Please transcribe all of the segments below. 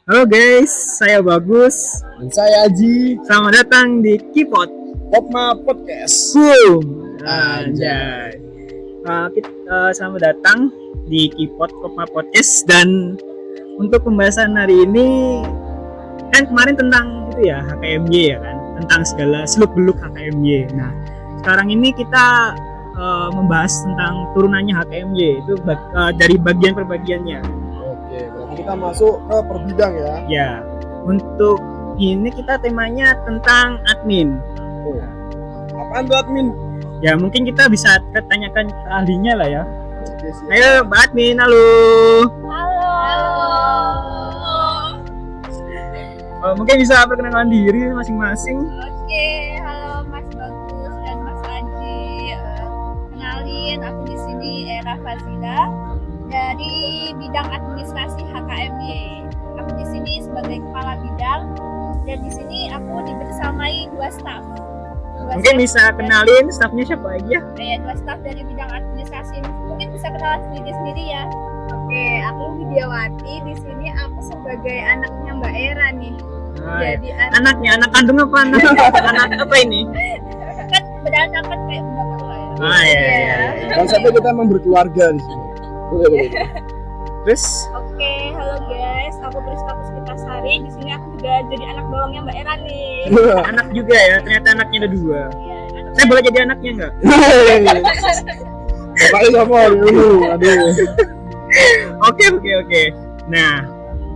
Halo guys, saya Bagus. Dan saya Aji. Selamat datang di Kipot Kopma Podcast. Boom. Anjay. Selamat datang di Kipot Kopma Podcast. Dan untuk pembahasan hari ini kan kemarin tentang itu ya HKMY ya kan, tentang segala seluk-beluk HKMY. Nah sekarang ini kita membahas tentang turunannya HKMY itu dari bagian per bagiannya. Oke, berarti kita masuk ke per bidang ya. Ya, untuk ini kita temanya tentang admin. Oh, apaan tuh admin? Ya mungkin kita bisa tanyakan ke ahlinya lah ya. Oke, siap. Ayo Mbak Admin, halo. Mungkin bisa perkenalkan diri masing-masing. Oke, halo Mas Bagus dan Mas Aji. Kenalin, aku di sini Era Fazila dari bidang administrasi HKMY. Aku di sini sebagai kepala bidang dan di sini aku dibersamai dua staf. Mungkin bisa kenalin stafnya siapa aja? Dua staf dari bidang administrasi. Mungkin bisa kenalan sendiri ya. Oke, aku Widiawati. Di sini aku sebagai anaknya Mbak Era nih. Jadi anaknya, anak kandung apa anak apa ini? kan beranak kan kayak bapak lah ya. Iya. Konsepnya kita emang berkeluarga di sini. Boleh. Terus Oke, halo guys, aku Priska Puspitasari. Di sini aku juga jadi anak bawangnya Mbak Era nih. anak juga ya, ternyata anaknya ada dua. Iya, Saya boleh jadi anaknya nggak? Bapaknya sama dulu. Aduh. Oke. Nah,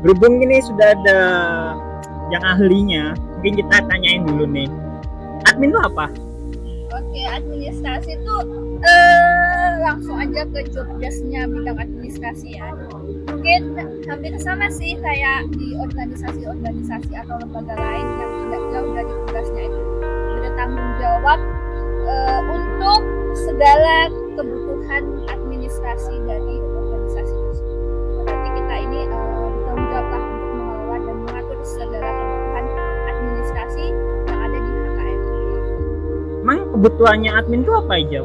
berhubung ini sudah ada yang ahlinya, mungkin kita tanyain dulu nih. Admin itu apa? Oke, administrasi itu langsung aja ke job desk-nya bidang administrasi ya. Mungkin hampir sama sih kayak di organisasi atau lembaga lain yang tidak jauh dari tugasnya itu bertanggung jawab untuk segala kebutuhan administrasi dari organisasi tersebut. Berarti kita ini bertanggung jawab lah untuk mengelola dan mengatur segala kebutuhan administrasi yang ada di HKM. Emang kebutuhannya admin itu apa aja?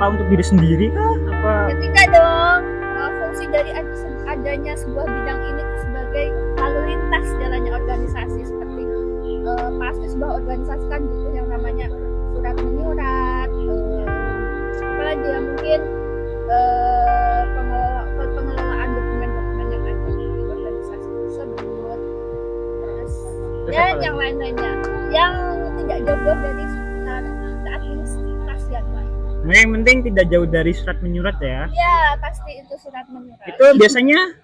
Untuk diri sendiri kah? Apa? Ya tidak dong. Fungsi dari adanya sebuah bidang ini itu sebagai lalu lintas jalannya organisasi, seperti pasti sebuah organisasi kan butuh yang namanya surat menyurat, apalagi ya mungkin pengelolaan dokumen-dokumen yang ada di organisasi tersebut, terus dan yang lain-lainnya yang tidak jauh dari administrasi yang lain. Nah, yang penting tidak jauh dari surat menyurat ya. Ya pasti itu surat menyurat. Itu biasanya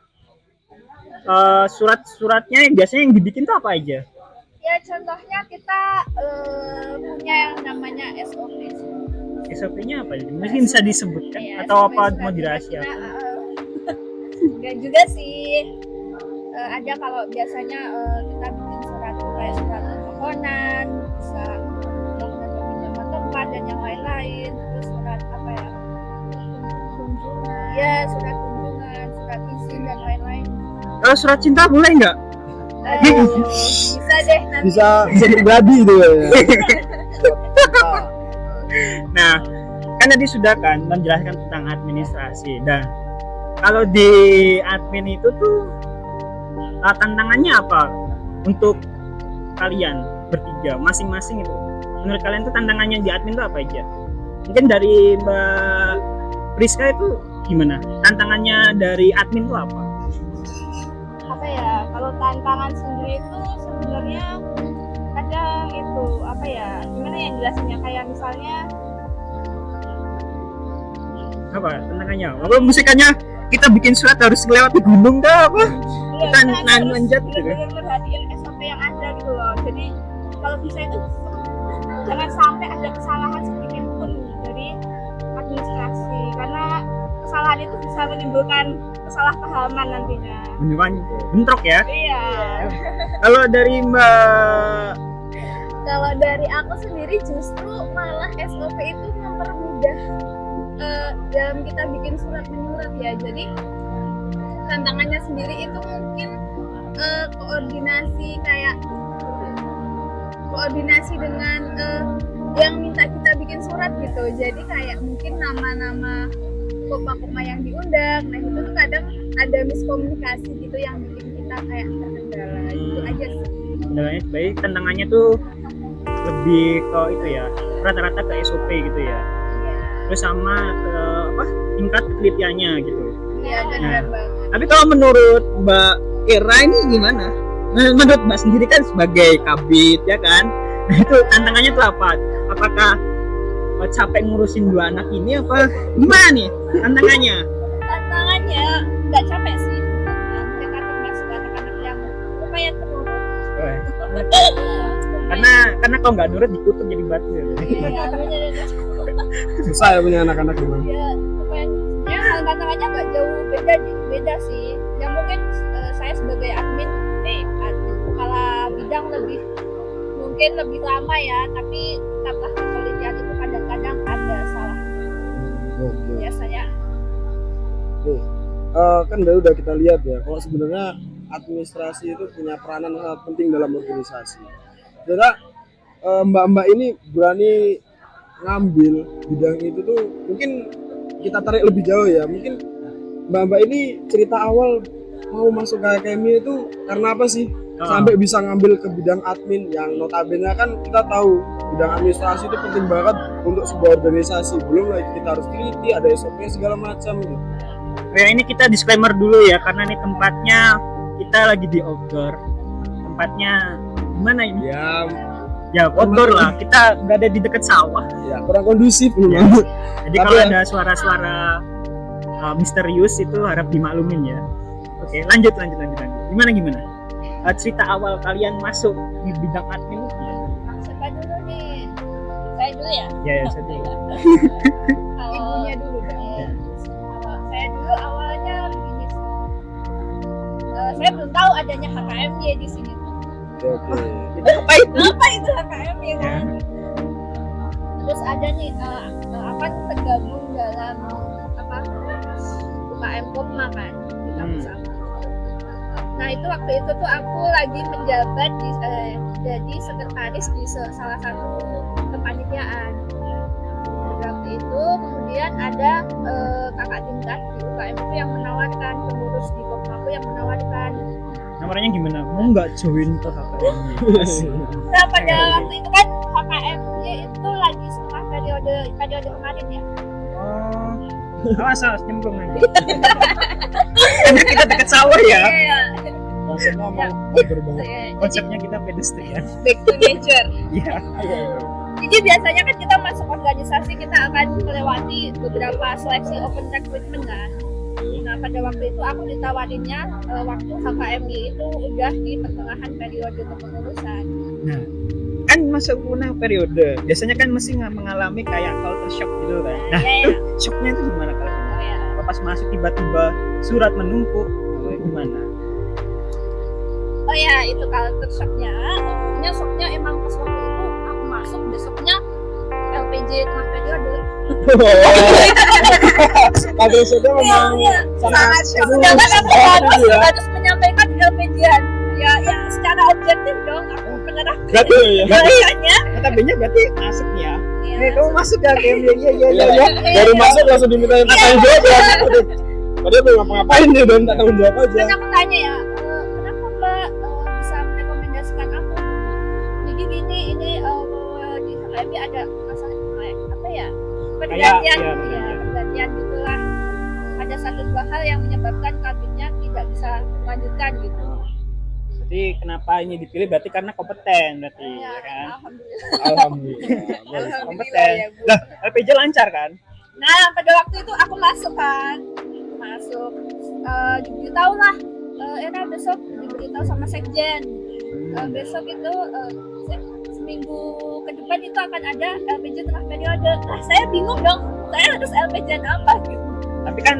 surat-suratnya biasanya yang dibikin tuh apa aja? Ya contohnya kita punya yang namanya SOP. SOP-nya apa? Mungkin bisa disebutkan Ya, atau SOP apa surat mau kita, dirahasiakan? enggak juga sih. Ada kalau biasanya kita bikin surat kayak surat permohonan, bisa melakukan peminjaman tempat dan yang lain-lain. Terus surat apa ya? Kunjungan. Ya surat kunjungan, surat izin dan lain-lain. Kalau surat cinta boleh nggak? Bisa deh nanti. Bisa pribadi itu ya. Nah, kan tadi sudah kan menjelaskan tentang administrasi. Dan kalau di admin itu tuh tantangannya apa untuk kalian bertiga masing-masing itu? Menurut kalian tuh tantangannya di admin itu apa aja? Mungkin dari Mbak Priska itu gimana? Tantangannya dari admin itu apa? Apa ya, kalau tantangan sendiri itu sebenarnya kadang itu apa ya, gimana yang jelasinnya, kayak misalnya Apa tantangannya? Apa musikannya? Kita bikin surat harus melewati gunung kah apa? Kita nanjat gitu kan? benar-benar perhatiin SOP yang ada gitu loh. Jadi kalau bisa itu jangan sampai ada kesalahan sedikit pun dari administrasi, karena kesalahan itu bisa menimbulkan kesalahpahaman nantinya. Beneran bentrok ya? Iya. Kalau dari Mbak, Kalau dari aku sendiri justru malah SOP itu mempermudah dalam kita bikin surat menyurat ya. Jadi tantangannya sendiri itu mungkin koordinasi dengan yang minta kita bikin surat gitu. Jadi kayak mungkin nama-nama koma-koma yang diundang, nah itu tuh kadang ada miskomunikasi gitu yang bikin kita kayak terkendala gitu aja sih. Kendalanya baik, tantangannya tuh lebih ke itu ya, rata-rata ke SOP gitu ya. Iya. Terus sama ke apa? Tingkat ketelitiannya gitu. Iya, benar Nah. banget. Tapi kalau menurut Mbak Ira ini gimana? Menurut Mbak sendiri kan sebagai kabit ya kan? Nah itu tantangannya tuh apa? Apakah capek ngurusin 2 anak ini apa gimana nih tantangannya? Tantangannya nggak capek sih. Mereka termasuk anak-anak yang lumayan penurut. Karena kalau nggak nurut dikutuk jadi batu ya. Iya, benar. Susah ya punya anak-anak gimana? Ya, lumayan. Ya, tantangannya nggak jauh beda sih. Ya mungkin saya sebagai admin, kepala bidang mungkin lebih lama ya, tapi tambah ketelitian itu kadang-kadang ada salah Oke. biasanya. Kan udah kita lihat ya, kalau sebenarnya administrasi itu punya peranan sangat penting dalam organisasi. Karena mbak-mbak ini berani ngambil bidang itu tuh, mungkin kita tarik lebih jauh ya. Mungkin mbak-mbak ini cerita awal mau masuk ke KMI itu karena apa sih? Sampai bisa ngambil ke bidang admin yang notabene kan kita tahu bidang administrasi itu penting banget untuk sebuah organisasi. Belum lagi kita harus teliti, ada SOP segala macam gitu. Ya ini kita disclaimer dulu ya, karena ini tempatnya kita lagi di outdoor. Tempatnya gimana ini? Ya outdoor lah, kita nggak ada di dekat sawah. Ya kurang kondusif Ya. memang. Jadi Tapi kalau ya- ada suara-suara misterius itu harap dimaklumin ya. Oke, lanjut. Gimana? Cerita awal kalian masuk di bidang admin itu gimana? Siapa dulu nih? Saya dulu ya. Ya saya dulu. Ibunya dulu dong. Ya. Saya dulu awalnya begini sih. Saya belum tahu adanya HKMY di sini. Oke. Itu apa itu? Apa itu HKMY kan? Terus ada nih akan tergabung dalam apa? UKM Kopma kan kita bersama. Nah itu waktu itu tuh aku lagi menjabat jadi sekretaris di salah satu kepanitiaan. Waktu itu kemudian ada kakak tingkat di UKM itu yang menawarkan, pengurus di Kopmaku yang menawarkan. Namanya gimana? Mau nggak join ke HKM? Nah pada waktu itu kan HKM itu lagi setengah periode kemarin ya. Oh, awas nyemplung nanti. Karena kita dekat sawah ya. Iya. Maksudnya mau berbahaya. Jadi Konsepnya kita pedestrian. back to nature. Iya. Jadi biasanya kan kita masuk organisasi kita akan melewati beberapa seleksi open recruitment kan. Nah pada waktu itu aku ditawarinnya waktu HKMI itu udah di pertengahan periode kepengurusan. Nah, kan masuk punah periode. Biasanya kan mesti mengalami kayak culture shock gitu kan. Nah, Iya, itu shocknya itu gimana kalau? Oh, ya. Pas masuk tiba-tiba surat menumpuk, gimana? Oh ya itu culture shocknya. Shocknya emang pas waktu itu aku masuk besoknya LPJ tengah periode. Kalau sudah memang sangat shock. aduh, Sedangkan aku gitu ya. harus menyampaikan LPJ-an. Ya secara objektif dong aku menerapkan Berarti ya. bahayanya. Notabene berarti masuk nih ya. Iya. Kamu masuk ya KM iya. Iya. Baru masuk langsung dimintain tanggung jawab ya. Padahal belum ngapa-ngapain dia dan tak tanggung jawab aja. Dan aku tanya ya, kenapa Mbak bisa merekomendasikan aku? Jadi gini, ini di HKMI ada masalah apa ya? Pergantian, iya, ya, pergantian gitulah. Ada satu dua hal yang menyebabkan kabinnya tidak bisa melanjutkan gitu. Berarti kenapa ini dipilih berarti karena kompeten berarti ya kan? Alhamdulillah. Alhamdulillah. Kompeten. Ya, Bu. Lah, LPJ lancar kan? Nah, pada waktu itu aku masuk kan. Diberitahu lah. Era besok diberitahu sama sekjen. Besok itu seminggu ke depan itu akan ada LPJ tengah periode. Nah, saya bingung dong. Saya harus LPJ apa gitu. Tapi kan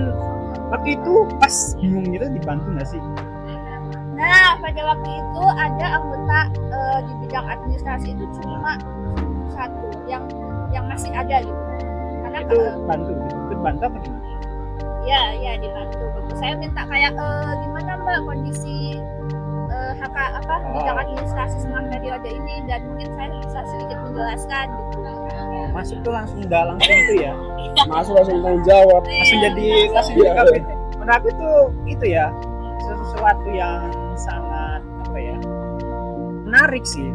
waktu itu pas bingung gitu dibantu nggak sih? Nah, pada waktu itu ada anggota di bidang administrasi itu cuma satu yang masih ada gitu. Karena Itu bantu apa gimana? ya dibantu gitu. Saya minta kayak gimana Mbak kondisi bidang administrasi selama periode ini dan mungkin saya bisa sedikit menjelaskan gitu. Masuk tuh langsung itu ya. Masuk langsung tanggung jawab. Langsung jadi Iya. kabin. Menurut aku tuh itu ya sesuatu yang sangat apa ya, menarik sih.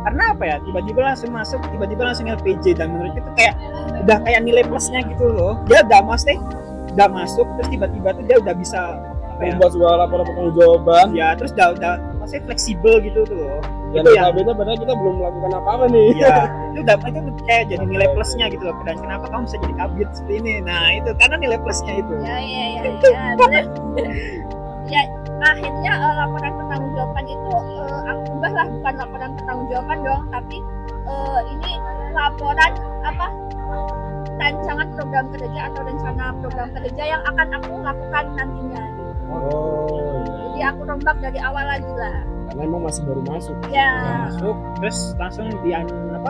Karena apa ya, tiba-tiba langsung masuk, tiba-tiba langsung LPJ, dan menurut itu kayak udah kayak nilai plusnya gitu loh. Dia udah masuk terus tiba-tiba tuh dia udah bisa apa ya, Membuat sebuah laporan pertanggungjawaban. ya terus udah maksudnya fleksibel gitu tuh loh. Dan Itu ya. notabene padahal kita belum melakukan apa-apa nih. Iya, itu kayak jadi nilai plusnya gitu loh. Dan kenapa kamu bisa jadi kabit seperti ini? Nah itu karena nilai plusnya itu. Ya, bener. Ya, akhirnya laporan pertanggungjawaban itu aku ubahlah, bukan laporan pertanggungjawaban dong, tapi ini laporan apa, rancangan program kerja atau rencana program kerja yang akan aku lakukan nantinya gitu. Oh, Jadi aku rombak dari awal lagi lah. karena emang masih baru masuk. Ya, Masuk terus langsung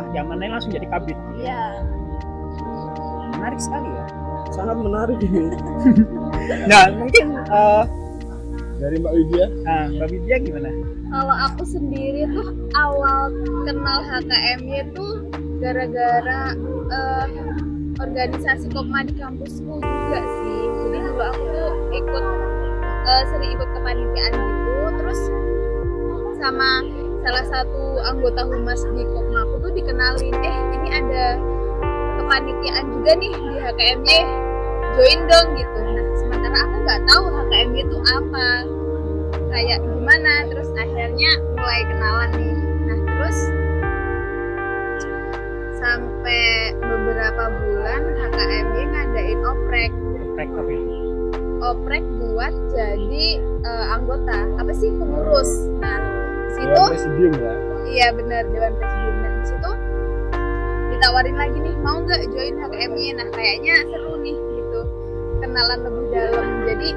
diamanai langsung jadi kabit. ya. Menarik sekali ya. Sangat menarik ini. Nah mungkin Dari Mbak Widya. Mbak Widya gimana? Kalau aku sendiri tuh awal kenal HKMY tuh gara-gara organisasi Kopma di kampusku juga sih. Jadi dulu aku tuh sering ikut kepanitiaan gitu, terus sama salah satu anggota humas di Kopma aku tuh dikenalin, ini ada kepanitiaan juga nih di HKMY, join dong gitu. Nah sementara aku nggak tahu HKMY itu apa, kayak gimana, terus akhirnya mulai kenalan nih. Nah terus sampai beberapa bulan HKMY ngadain oprek buat jadi anggota apa sih, pengurus. Nah di situ Dewan Presidium ya. iya benar, Dewan Presidium. Nah di situ ditawarin lagi nih, mau nggak join HKMY. Nah kayaknya seru nih gitu, kenalan lebih dalam, jadi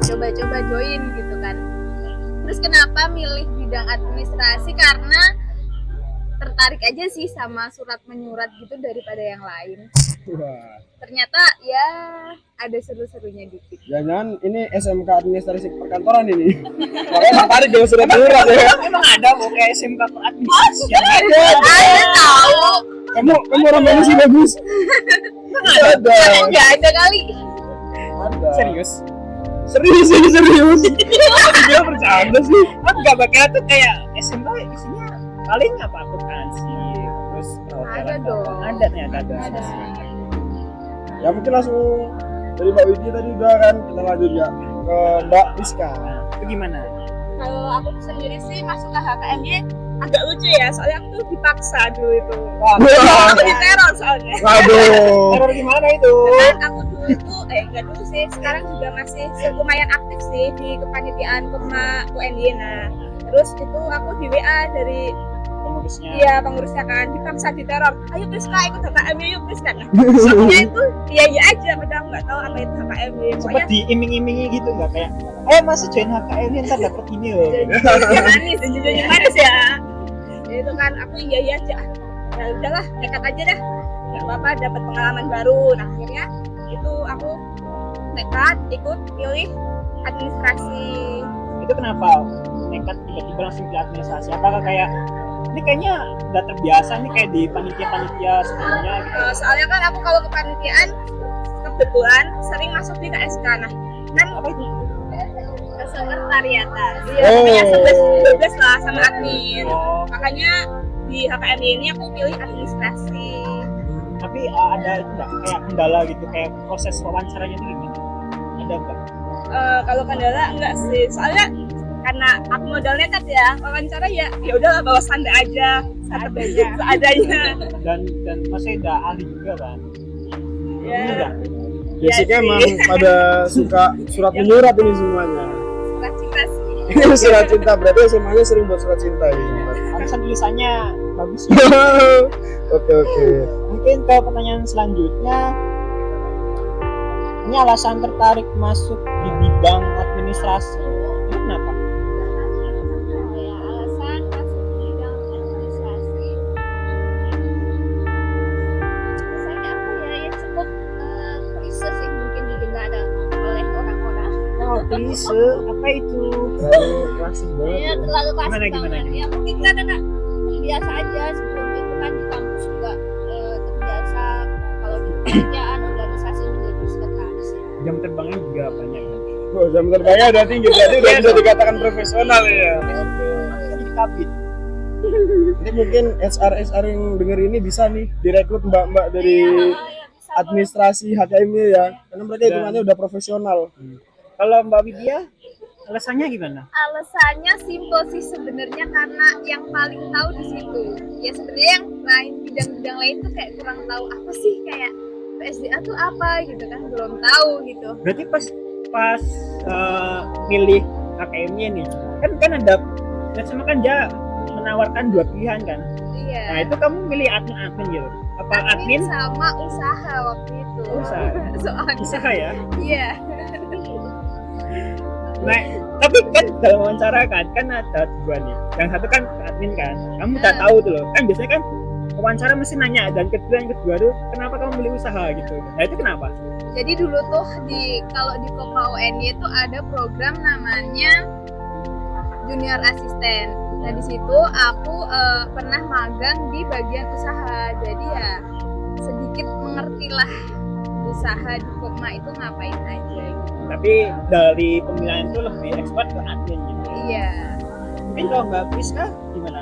coba-coba join gitu kan. Terus kenapa milih bidang administrasi, karena tertarik aja sih sama surat menyurat gitu daripada yang lain. Wah. Ternyata ya ada seru-serunya dikit. Jangan ini SMK Administrasi Perkantoran ini. Makanya tertarik dengan surat menyurat ya. Emang ada mau kayak SMK administrasi? Ada tahu? Kamu orang mana sih bagus? Ada. Nggak ada kali. Ada. Serius? Serius. Dia bercanda sih. Enggak, bakal tuh kayak SMK isinya paling apa, akuntansi, terus Ada dong. Ada ternyata Ada. Ya mungkin langsung dari Mbak Widya tadi udah kan, kita lanjut ya ke Mbak Rizka. Nah, itu gimana? Kalau aku sendiri sih masuk ke HKMY agak lucu ya, soalnya aku tuh dipaksa dulu itu. Wah. Aku diteror soalnya. Waduh. Teror gimana itu? Kan aku dulu itu enggak dulu sih, sekarang juga masih lumayan aktif sih di kepanitiaan Kopma UNY. Nah terus itu aku di WA dari Pengurusnya. pengurusnya kan, dipaksa diteror, ayo Priska ikut HKMY yuk Priska. Nah soalnya itu iya aja, padahal aku nggak tahu apa itu HKMY. Sempat diiming-imingi gitu nggak, kayak masih join HKMY ntar dapat ini loh. Jujurnya manis ya. Ya itu kan aku iya aja, ya udahlah nekat aja dah, nggak apa-apa, dapat pengalaman baru. Nah akhirnya itu aku nekat ikut pilih administrasi. Itu kenapa nekat tiba-tiba langsung ke administrasi? Apakah kayak ini kayaknya udah terbiasa nih kayak di panitia sebelumnya gitu? Soalnya kan aku kalau kepanitiaan kebetulan sering masuk di KSK. Nah kan Apa itu? kesekretariatan. Iya, Oh. namanya 11 lah sama admin. Oh, Makanya di HKMY ini aku pilih administrasi. tapi ada itu nggak kayak kendala gitu, kayak proses wawancaranya itu gimana? Ada nggak? Kalau kendala enggak sih, soalnya karena aku modal nekat ya, wawancara ya udahlah bawa standar aja, seadanya. Dan masih udah ahli juga kan? Ya, Enggak? Basicnya sih. emang pada suka surat menyurat ini semuanya. surat cinta sih. Surat cinta, berarti semuanya sering buat surat cinta ini. Pantesan tulisannya bagus. Oke. Mungkin ke pertanyaan selanjutnya, ini alasan tertarik masuk di bidang administrasi itu kenapa? Ya, alasan masuk di bidang administrasi. Rasanya apa ya cukup klise sih, mungkin didengar oleh orang-orang. Oh, klise apa itu? Terlalu klasik Ya banget. terlalu klasik Gimana? banget. Ya mungkin karena biasa aja, sebelum itu kan di kampus juga terbiasa kalau di pekerjaan organisasi menjadi sekretaris ya. Jam terbangnya juga banyak kan? Oh, jam terbangnya udah tinggi, jadi udah bisa dikatakan profesional ya. Oke. Jadi kabit. Ini mungkin HR yang denger ini bisa nih direkrut mbak-mbak dari bisa administrasi HKM ya, karena mereka hitungannya udah profesional. Kalau Mbak Widya, alasannya gimana? alasannya simpel sih sebenarnya karena yang paling tahu di situ. Ya sebenarnya yang lain bidang-bidang lain tuh kayak kurang tahu apa sih kayak PSDA tuh apa gitu kan, belum tahu gitu. Berarti pas milih HKM-nya nih, kan ada sama kan dia menawarkan dua pilihan kan. Iya. Nah itu kamu milih admin gitu. Apa admin? sama usaha waktu itu. Usaha. Soalnya. Usaha ya. Iya. Nah, tapi kan dalam wawancara kan ada dua nih. Yang satu kan admin kan. Kamu udah tahu tuh loh. Kan biasanya kan wawancara mesti nanya, dan yang kedua tuh kenapa kamu milih usaha gitu. Nah itu kenapa? Jadi dulu tuh kalau di Kopa UNY itu ada program namanya junior asisten. Nah di situ aku pernah magang di bagian usaha. Jadi ya sedikit mengertilah usaha di Kopma itu ngapain aja. Gitu. Tapi dari pemilihan itu lebih expert ke admin gitu. Iya. Mungkin kalau Mbak Priska gimana?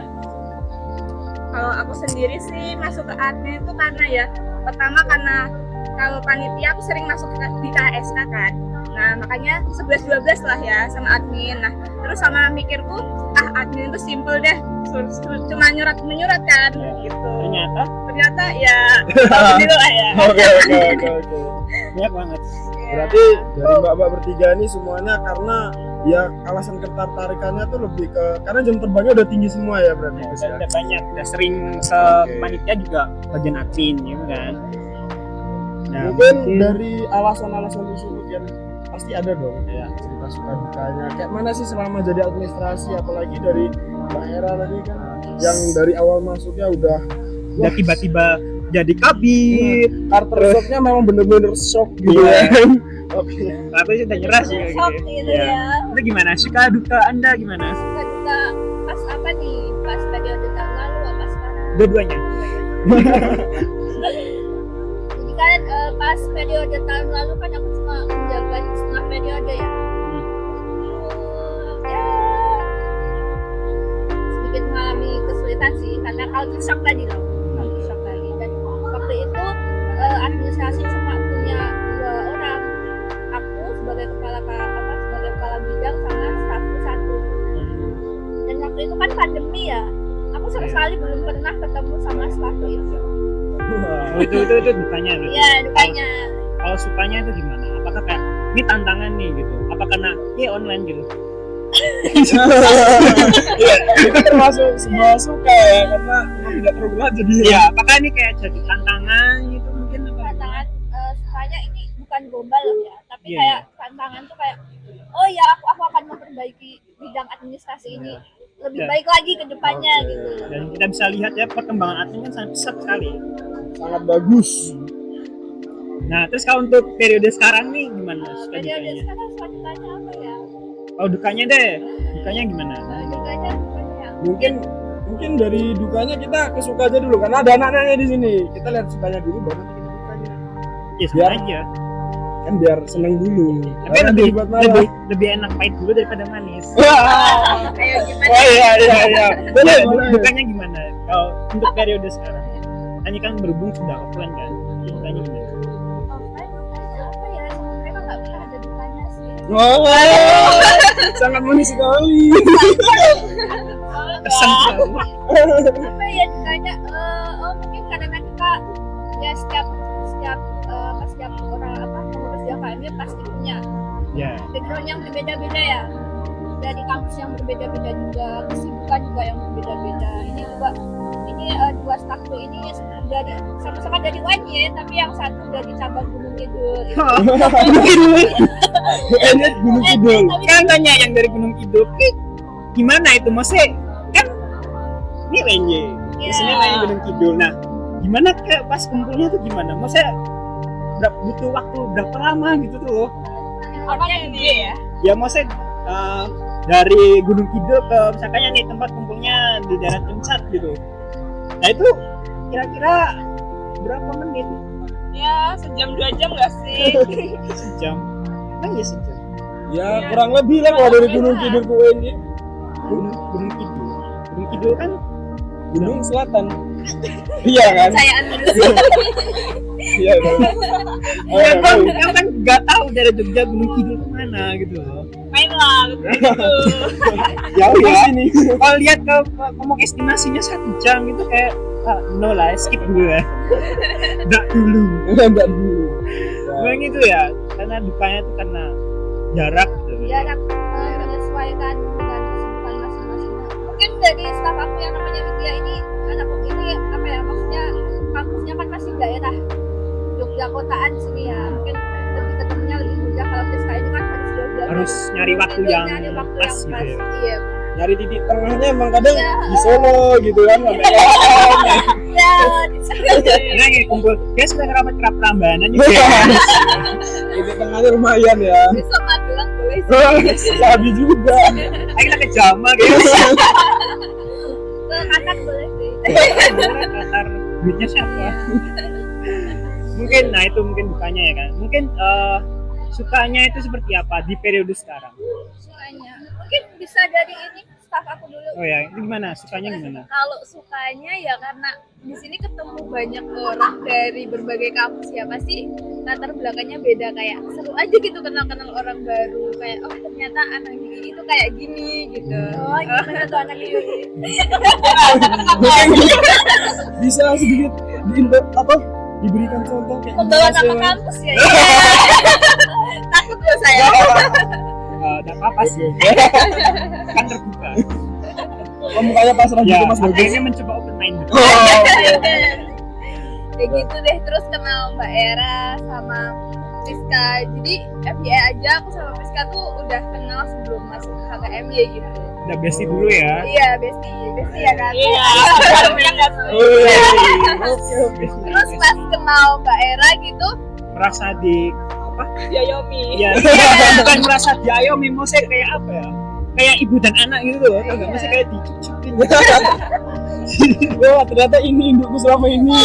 Kalau aku sendiri sih masuk ke admin itu karena ya pertama karena kalau panitia aku sering masuk di KSK kan. Nah makanya 11-12 lah ya sama admin. Nah terus sama mikirku admin itu simple deh, cuma menyurat kan gitu. Ternyata ya gitu lah ya. Oke. Banyak banget. Berarti dari mbak-mbak bertiga ini semuanya karena ya alasan ketertarikannya tuh lebih ke karena jam terbangnya udah tinggi semua ya berarti. Udah banyak, udah sering ke panitia juga bagian admin gitu kan. Nah, mungkin dari alasan-alasan tersebut kan pasti ada dong ya cerita suka dukanya. Kayak mana sih selama jadi administrasi, apalagi dari Mbak Era tadi kan yang dari awal masuknya udah tiba-tiba jadi kabit. Culture shocknya memang bener-bener shock gitu Iya. kan. Oke. Tapi sudah nyerah sih kayak Shock gitu. gitu ya. Itu gimana? Suka duka Anda gimana? Suka pas apa nih? Pas periode tahun lalu apa sekarang? Dua-duanya. Jadi kan pas periode tahun lalu kan aku cuma menjabat setengah periode ya. Ya sedikit mengalami kesulitan sih karena culture shock tadi loh. Culture shock tadi. Dan waktu itu administrasi cuma punya 2 orang. Aku sebagai sebagai kepala bidang sama stafku 1. Dan waktu itu kan pandemi ya. Aku sama sekali belum pernah ketemu sama stafku itu. Oh, itu dukanya berarti. Iya, dukanya. Kalau sukanya itu gimana? Apakah kayak ini tantangan nih gitu? Apa karena online gitu? Iya, itu termasuk sebuah suka ya karena memang tidak terlalu berat jadi. Ya, apakah ini kayak jadi tantangan gitu mungkin apa? Tantangan sukanya ini bukan global loh ya, tapi Iya, kayak tantangan tuh kayak oh ya aku akan memperbaiki bidang administrasi ini lebih baik lagi ke depannya gitu. Dan kita bisa lihat ya perkembangan admin kan sangat pesat sekali. Sangat bagus. Nah, terus kalau untuk periode sekarang nih gimana? Suka Periode dukanya? sekarang selanjutnya apa ya? Oh, dukanya deh. Dukanya gimana? Dukanya banyak. Mungkin dari dukanya kita ke suka aja dulu karena ada anak-anaknya di sini. Kita lihat sukanya dulu baru kita dukanya. Ya sama aja. Kan biar seneng dulu. Tapi Karena lebih dibuat malah. lebih enak pahit dulu daripada manis. Ayo gimana? Oh iya. Boleh. Dukanya gimana? Kalau untuk periode sekarang? Hanya kan berhubung sudah offline kan. Dukanya gimana? Offline apa ya? Memang nggak pernah ada dukanya sih. Wow. Sangat manis sekali. Kesan sekali. Apa ya dukanya? Mungkin karena kita ya setiap orang pengurus JKM pasti punya Ya. background yang berbeda-beda ya, dari kampus yang berbeda-beda juga, kesibukan juga yang berbeda-beda. Ini dua stafku ini dari sama-sama dari UNY tapi yang satu dari cabang Gunung Kidul. Gunung Kidul. Enak Gunung Kidul. Kan tanya yang dari Gunung Kidul. Gimana itu maksudnya? Kan ini UNY. Di sini lain Gunung Kidul. Nah, gimana kayak pas kumpulnya tuh gimana? Maksudnya butuh waktu berapa lama gitu tuh loh? Apanya ini ya? Ya maksudnya dari Gunung Kidul ke misalkannya nih tempat kumpulnya di daerah Puncak gitu. Nah itu kira-kira berapa menit? Ya sejam 2 jam nggak sih? Sejam. Emang ya sejam. Ya kurang lebih lah kalau dari Gunung Kidul ke UNY. Gunung Kidul. Gunung Kidul kan Gunung Selatan. Iya kan? Kepercayaan manusia. Iya kan. ya kan nggak tahu dari Jogja Gunung Kidul kemana gitu loh. Main lah gitu. Jauh ya sini. Kalau lihat ke ngomong estimasinya 1 jam itu kayak no lah, skip dulu ya. Nggak dulu. Enggak dulu. Memang itu ya, karena dukanya itu karena jarak gitu. Jarak menyesuaikan dengan kesibukan masing-masing. Mungkin dari staf aku yang namanya Widya ini apa ya, maksudnya kampusnya kan masih daerah Jogja kotaan sini ya, mungkin lebih ketemunya lebih mudah. Kalau Priska ini kan harus jauh-jauh, Harus nyari waktu Itu yang nyari waktu pas yang gitu pas. ya. Iya. Nyari titik tengahnya emang kadang Iya. di Solo gitu kan. Ya, di sana. Karena yang kumpul, dia sudah kerabat Prambanan juga. Titik tengahnya lumayan ya. Besok Magelang boleh sih. Sabi juga. Ayo kita ke Jamal gitu. Ke Katak boleh sih. Qatar duitnya siapa? Mungkin, nah itu mungkin bukannya ya kan. Mungkin sukanya itu seperti apa di periode sekarang? Sukanya mungkin bisa dari ini staf aku dulu. Oh ya, itu gimana? Sukanya gimana? Kalau sukanya ya karena di sini ketemu banyak orang dari berbagai kampus ya, pasti latar belakangnya beda, kayak seru aja gitu kenal orang baru, kayak oh ternyata anak gini itu kayak gini gitu. Oh gimana tuh anak gini? Bisa sedikit diberikan contoh kayak Membawa gimana nama sih, kampus ya. Takut loh saya. Udah apa sih? Kan terbuka. Oh, mukanya pasrah Ya, gitu Mas Bagus. akhirnya mencoba open mind. Kayak gitu deh, terus kenal Mbak Era sama Priska. Jadi FYI aja aku sama Priska tuh udah kenal sebelum masuk HKMY gitu. Udah bestie dulu ya. Iya, bestie ya kan. Iya. Yang nggak tuh. Terus pas kenal Mbak Era gitu, Merasa di Ya Yomi. ya bukan merasa diayomi, maksudnya kayak apa ya? Kayak ibu dan anak gitu loh. Enggak masih kayak dicucupin. Wah, ternyata ini indukku selama ini.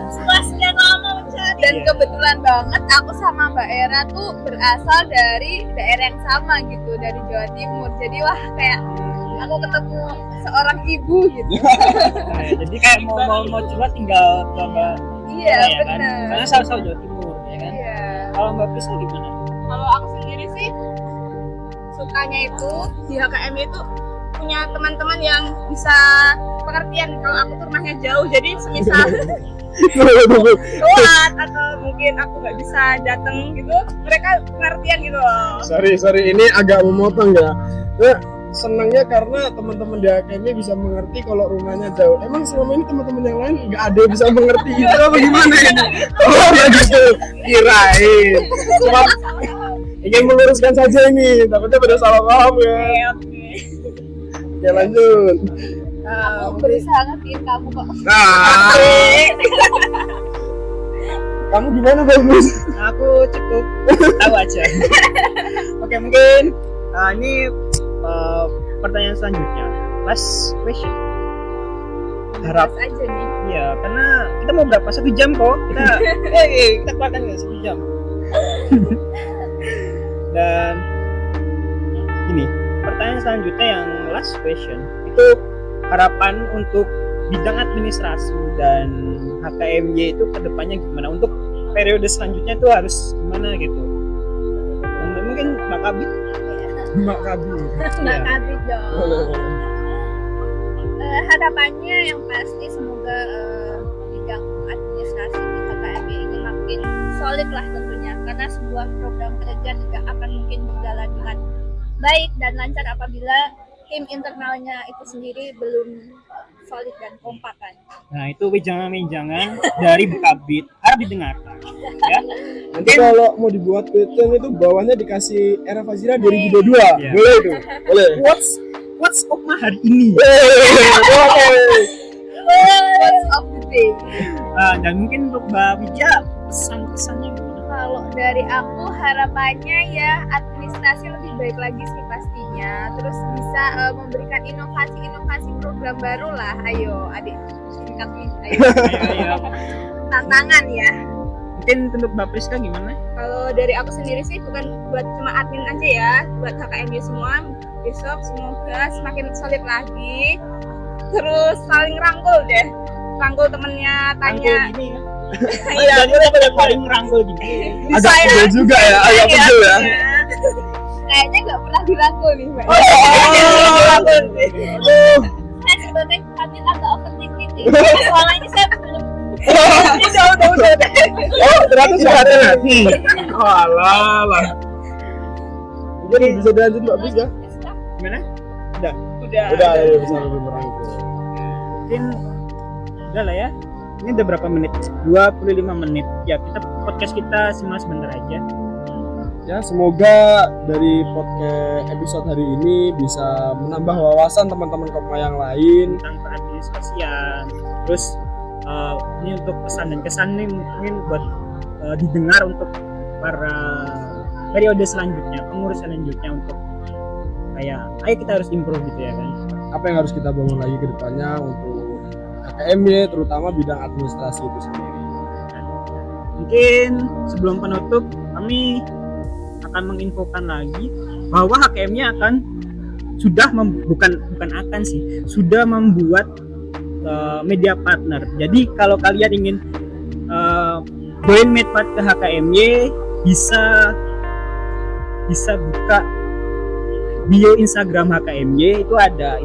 setelah sekian lama mencari, dan Iya. kebetulan banget aku sama Mbak Era tuh berasal dari daerah yang sama gitu, dari Jawa Timur. Jadi wah kayak aku ketemu seorang ibu gitu. Nah, ya, jadi kayak mau curhat tinggal ke Mbak. Iya, ya kan? benar. Karena sama-sama Jawa Timur ya kan. Iya. Kalau Mbak Prisca gimana? Kalau aku sendiri sih sukanya itu di HKM itu punya teman-teman yang bisa pengertian kalau aku tuh rumahnya jauh, jadi semisal telat atau mungkin aku nggak bisa datang gitu, mereka pengertian gitu loh. Sorry, ini agak memotong ya. Senangnya karena teman-teman di HKMI bisa mengerti kalau rumahnya jauh. Emang selama ini teman-teman yang lain nggak ada yang bisa mengerti itu apa gimana ini? Oh ya gitu, kirain. Cuma ingin meluruskan saja ini, takutnya pada salah paham ya. Oke lanjut. Aku berusaha ngertiin kamu kok. Nah, kamu gimana Bagus? Aku cukup tahu aja. Oke, mungkin ini pertanyaan selanjutnya. Last question. Harap Terus aja nih. ya, karena kita mau berapa? 1 jam kok. Kita kita keluarkan nggak 1 jam. Dan ini pertanyaan selanjutnya yang last question itu harapan untuk bidang administrasi dan HKMY itu kedepannya gimana, untuk periode selanjutnya itu harus gimana gitu. Mungkin Mbak Kabit. Mbak Kabir. Mbak Kabit dong. Harapannya yang pasti semoga bidang administrasi di HKMY ini makin solid lah tentunya, karena sebuah program kerja tidak akan mungkin berjalan dengan baik dan lancar apabila tim internalnya itu sendiri belum solid dan kompak kan. Nah, itu wejangan-wejangan dari Bu Kabit harap didengarkan ya. Nanti kalau mau dibuat pattern itu bawahnya dikasih era Fazira 2022. Iya. Boleh itu. Boleh. What's Okma hari ini? Words of the day. Dan mungkin untuk Mbak Widya pesan-pesannya gimana? Kalau dari aku harapannya ya administrasi lebih baik lagi sih pastinya. Terus bisa memberikan inovasi-inovasi program baru lah. Ayo adik singkat nih. Ayo. Ayo. Tantangan ya. Mungkin untuk Mbak Priska gimana? Kalau dari aku sendiri sih bukan buat cuma admin aja ya, buat HKMY semua. Besok semoga semakin solid lagi. Terus saling rangkul deh. Rangkul temennya, tanya. Rangkul gini ya. Iya, Kita pada paling rangkul gini. Agak pegel juga ya, agak pegel ya. Kayaknya nggak pernah dirangkul nih, Mbak. Rangkul sih. Saya sebenarnya admin agak overthinking nih. Soalnya ini saya belum Udah. Oh, ternyata sudah ada hati. Walah lah. Mungkin bisa dilanjut Mbak Pris ya? Gimana? Udah. Udah, ya, bisa lebih merangkul. Mungkin udah lah ya. Ini udah berapa menit? 25 menit. Ya, podcast kita cuma sebentar aja. Ya, semoga dari podcast episode hari ini bisa menambah wawasan teman-teman Kopma yang lain. Tentang peradministrasian. Terus ini untuk pesan dan kesan nih mungkin buat didengar untuk para periode selanjutnya, pengurus selanjutnya untuk kayak ayo kita harus improve gitu ya kan. Apa yang harus kita bangun lagi ke depannya untuk HKMY, terutama bidang administrasi itu sendiri. Mungkin sebelum penutup kami akan menginfokan lagi bahwa HKM-nya akan sudah sudah membuat media partner. Jadi kalau kalian ingin join Medpart ke HKMY bisa buka bio Instagram HKMY, itu ada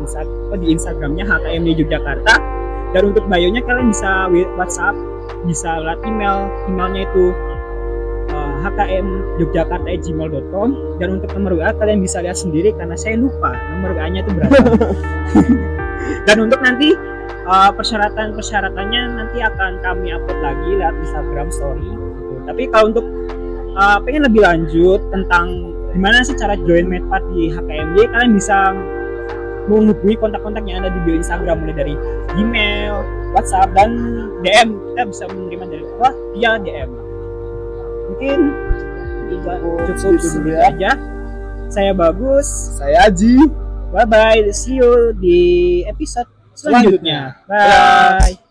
di Instagramnya HKMY Yogyakarta, dan untuk bio-nya kalian bisa WhatsApp, bisa lewat emailnya itu hkmyogyakarta@gmail.com, dan untuk nomor WA kalian bisa lihat sendiri karena saya lupa nomor WA-nya itu berapa. Dan untuk nanti persyaratannya nanti akan kami upload lagi lewat Instagram story gitu. Tapi kalau untuk pengen lebih lanjut tentang gimana sih cara join Medpart di HKMY, kalian bisa menghubungi kontak-kontak yang ada di bio Instagram, mulai dari email, WhatsApp, dan DM. Kita bisa menerima dari via DM. Mungkin cukup segitu aja. Saya Bagus, Saya Aji. bye bye, see you di episode selanjutnya. Bye.